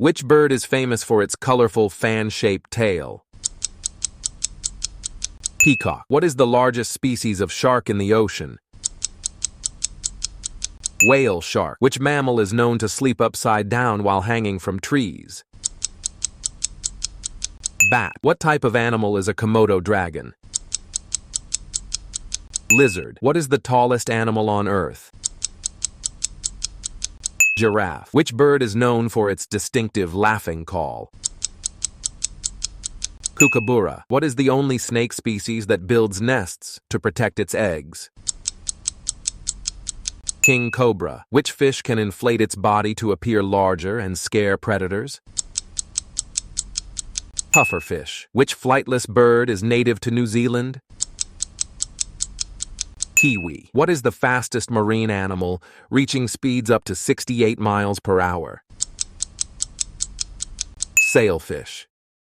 Which bird is famous for its colorful fan-shaped tail? Peacock. What is the largest species of shark in the ocean? Whale shark. Which mammal is known to sleep upside down while hanging from trees? Bat. What type of animal is a Komodo dragon? Lizard. What is the tallest animal on Earth? Giraffe. Which bird is known for its distinctive laughing call? Kookaburra. What is the only snake species that builds nests to protect its eggs? King cobra. Which fish can inflate its body to appear larger and scare predators? Pufferfish. Which flightless bird is native to New Zealand? Kiwi. What is the fastest marine animal, reaching speeds up to 68 miles per hour? Sailfish.